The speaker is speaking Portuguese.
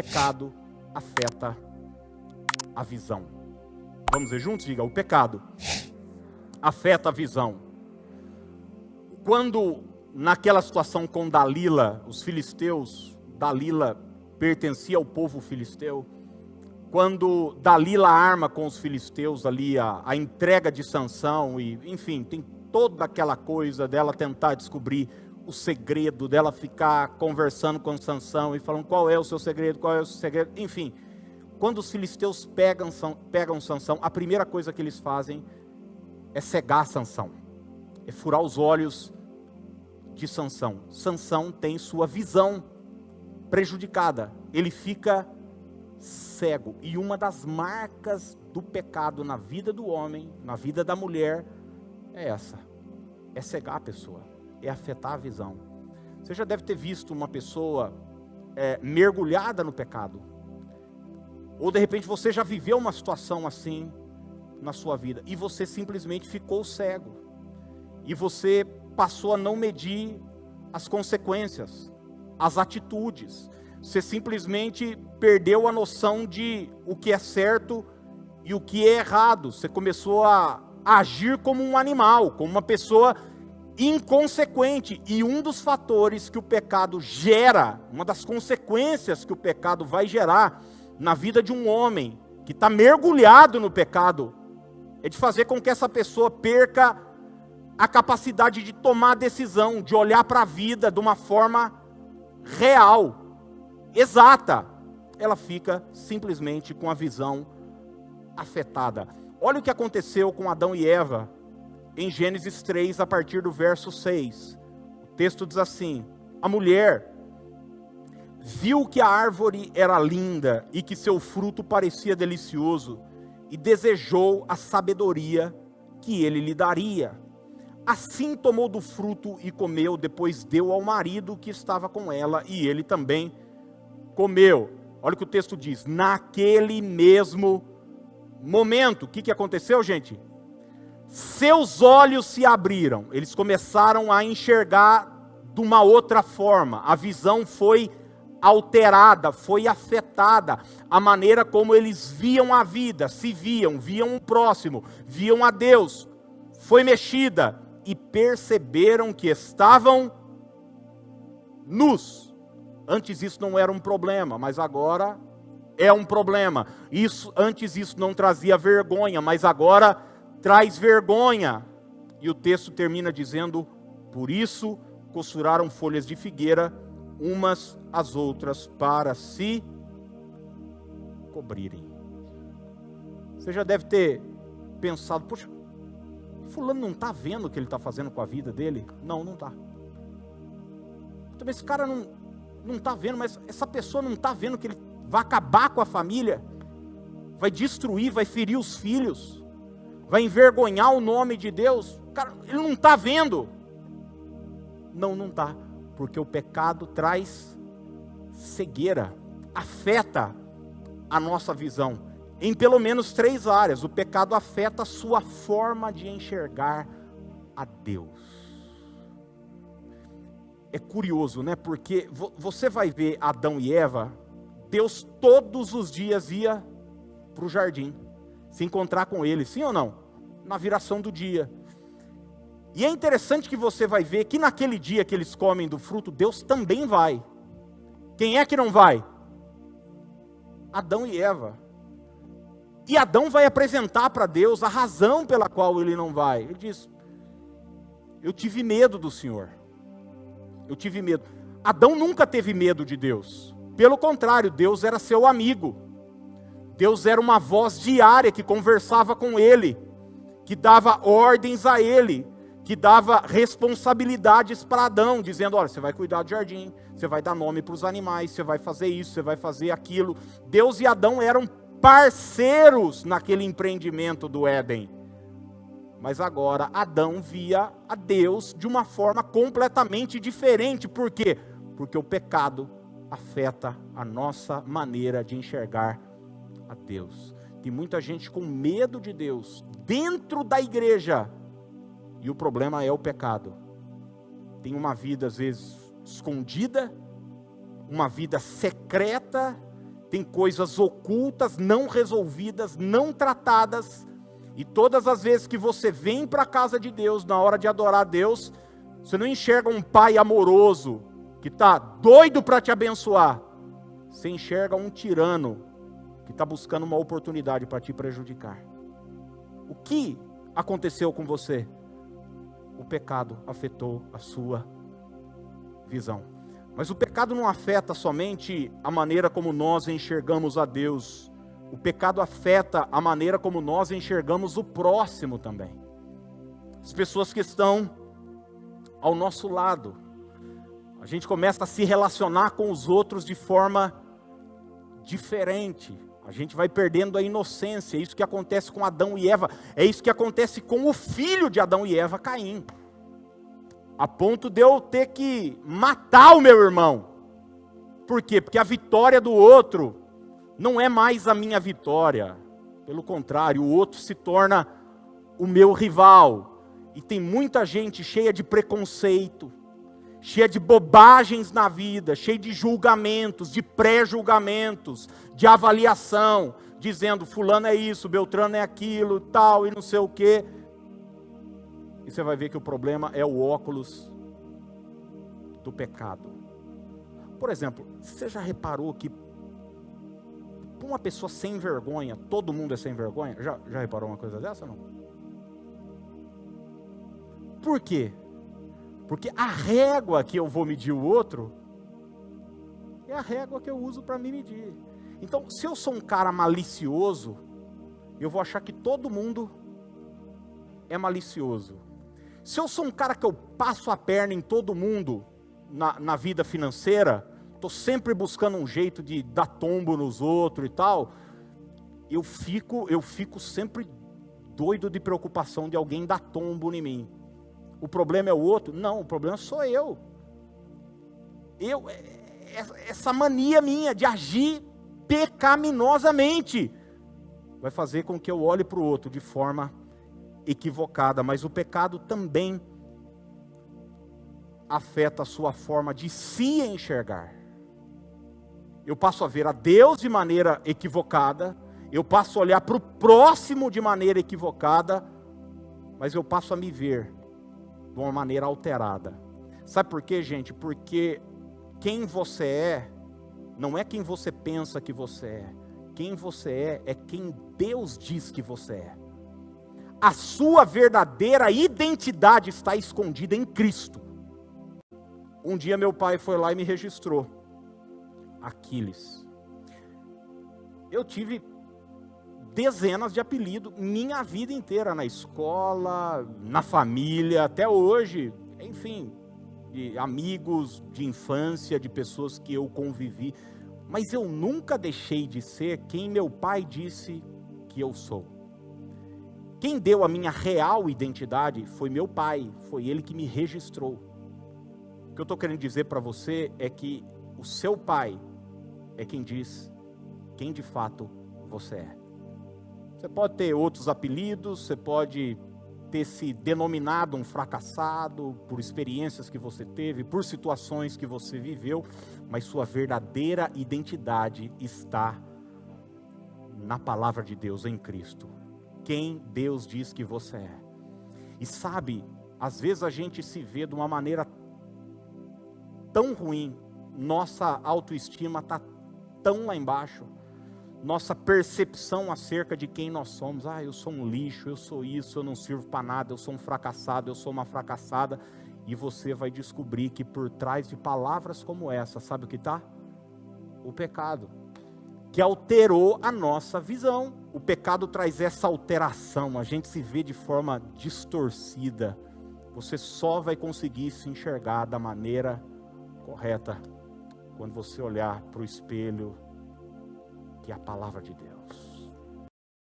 pecado afeta a visão. Vamos ver juntos? Diga, o pecado afeta a visão. Quando, naquela situação com Dalila, os filisteus, Dalila pertencia ao povo filisteu, quando Dalila arma com os filisteus ali a entrega de Sansão, e enfim, tem toda aquela coisa dela tentar descobrir o segredo, dela ficar conversando com Sansão e falando qual é o seu segredo, qual é o seu segredo, enfim. Quando os filisteus pegam Sansão, a primeira coisa que eles fazem é cegar Sansão, é furar os olhos de Sansão. Sansão tem sua visão prejudicada, ele fica cego. E uma das marcas do pecado na vida do homem, na vida da mulher, é essa: é cegar a pessoa, é afetar a visão. Você já deve ter visto uma pessoa mergulhada no pecado, ou de repente você já viveu uma situação assim na sua vida, e você simplesmente ficou cego, e você passou a não medir as consequências, as atitudes. Você simplesmente perdeu a noção de o que é certo e o que é errado. Você começou a agir como um animal, como uma pessoa inconsequente. E um dos fatores que o pecado gera, uma das consequências que o pecado vai gerar na vida de um homem que está mergulhado no pecado, é de fazer com que essa pessoa perca a capacidade de tomar decisão, de olhar para a vida de uma forma real, exata. Ela fica simplesmente com a visão afetada. Olha o que aconteceu com Adão e Eva em Gênesis 3, a partir do verso 6. O texto diz assim: a mulher viu que a árvore era linda e que seu fruto parecia delicioso, e desejou a sabedoria que ele lhe daria. Assim tomou do fruto e comeu, depois deu ao marido que estava com ela, e ele também comeu. Olha o que o texto diz: naquele mesmo momento, o que aconteceu, gente? Seus olhos se abriram, eles começaram a enxergar de uma outra forma, a visão foi alterada, foi afetada, a maneira como eles viam a vida, se viam, viam o próximo, viam a Deus, foi mexida, e perceberam que estavam nus. Antes isso não era um problema, mas agora é um problema. Antes isso não trazia vergonha, mas agora traz vergonha. E o texto termina dizendo: por isso costuraram folhas de figueira umas às outras para se cobrirem. Você já deve ter pensado: poxa, fulano não está vendo o que ele está fazendo com a vida dele? Não está. Também esse cara não está vendo, mas essa pessoa não está vendo que ele vai acabar com a família, vai destruir, vai ferir os filhos, vai envergonhar o nome de Deus. Cara, ele não está vendo. Não está, porque o pecado traz cegueira, afeta a nossa visão. Em pelo menos 3 áreas, o pecado afeta a sua forma de enxergar a Deus. É curioso, né? Porque você vai ver Adão e Eva, Deus todos os dias ia para o jardim, se encontrar com eles, sim ou não? Na viração do dia. E é interessante que você vai ver que naquele dia que eles comem do fruto, Deus também vai. Quem é que não vai? Adão e Eva. E Adão vai apresentar para Deus a razão pela qual ele não vai. Ele diz: eu tive medo do Senhor. Eu tive medo. Adão nunca teve medo de Deus. Pelo contrário, Deus era seu amigo. Deus era uma voz diária que conversava com ele, que dava ordens a ele, que dava responsabilidades para Adão, dizendo: olha, você vai cuidar do jardim, você vai dar nome para os animais, você vai fazer isso, você vai fazer aquilo. Deus e Adão eram parceiros naquele empreendimento do Éden. Mas agora Adão via a Deus de uma forma completamente diferente. Por quê? Porque o pecado afeta a nossa maneira de enxergar a Deus. Tem muita gente com medo de Deus dentro da igreja, e o problema é o pecado. Tem uma vida às vezes escondida, uma vida secreta, tem coisas ocultas, não resolvidas, não tratadas, e todas as vezes que você vem para a casa de Deus, na hora de adorar a Deus, você não enxerga um pai amoroso, que está doido para te abençoar, você enxerga um tirano, que está buscando uma oportunidade para te prejudicar. O que aconteceu com você? O pecado afetou a sua visão. Mas o pecado não afeta somente a maneira como nós enxergamos a Deus. O pecado afeta a maneira como nós enxergamos o próximo também. As pessoas que estão ao nosso lado. A gente começa a se relacionar com os outros de forma diferente. A gente vai perdendo a inocência. É isso que acontece com Adão e Eva. É isso que acontece com o filho de Adão e Eva, Caim. A ponto de eu ter que matar o meu irmão. Por quê? Porque a vitória do outro não é mais a minha vitória. Pelo contrário, o outro se torna o meu rival. E tem muita gente cheia de preconceito, cheia de bobagens na vida, cheia de julgamentos, de pré-julgamentos, de avaliação, dizendo fulano é isso, Beltrano é aquilo, tal e não sei o quê. E você vai ver que o problema é o óculos do pecado. Por exemplo, você já reparou que para uma pessoa sem vergonha, todo mundo é sem vergonha? Já reparou uma coisa dessa ou não? Por quê? Porque a régua que eu vou medir o outro é a régua que eu uso para me medir. Então, se eu sou um cara malicioso, eu vou achar que todo mundo é malicioso. Se eu sou um cara que eu passo a perna em todo mundo na vida financeira, estou sempre buscando um jeito de dar tombo nos outros e tal, eu fico sempre doido de preocupação de alguém dar tombo em mim. O problema é o outro? Não, o problema sou eu. Essa mania minha de agir pecaminosamente vai fazer com que eu olhe para o outro de forma equivocada, mas o pecado também afeta a sua forma de se enxergar. Eu passo a ver a Deus de maneira equivocada, eu passo a olhar para o próximo de maneira equivocada, mas eu passo a me ver de uma maneira alterada. Sabe por quê, gente? Porque quem você é, não é quem você pensa que você é. Quem você é quem Deus diz que você é. A sua verdadeira identidade está escondida em Cristo. Um dia meu pai foi lá e me registrou. Aquiles. Eu tive dezenas de apelidos minha vida inteira, na escola, na família, até hoje, enfim, de amigos de infância, de pessoas que eu convivi, mas eu nunca deixei de ser quem meu pai disse que eu sou. Quem deu a minha real identidade foi meu pai, foi ele que me registrou. O que eu estou querendo dizer para você é que o seu pai é quem diz quem de fato você é. Você pode ter outros apelidos, você pode ter se denominado um fracassado por experiências que você teve, por situações que você viveu, mas sua verdadeira identidade está na palavra de Deus, em Cristo. Quem Deus diz que você é. E sabe, às vezes a gente se vê de uma maneira tão ruim, nossa autoestima está tão lá embaixo, nossa percepção acerca de quem nós somos, eu sou um lixo, eu sou isso, eu não sirvo para nada, eu sou um fracassado, eu sou uma fracassada, e você vai descobrir que por trás de palavras como essa, sabe o que está? O pecado, que alterou a nossa visão. O pecado traz essa alteração, a gente se vê de forma distorcida, você só vai conseguir se enxergar da maneira correta quando você olhar para o espelho, que é a palavra de Deus.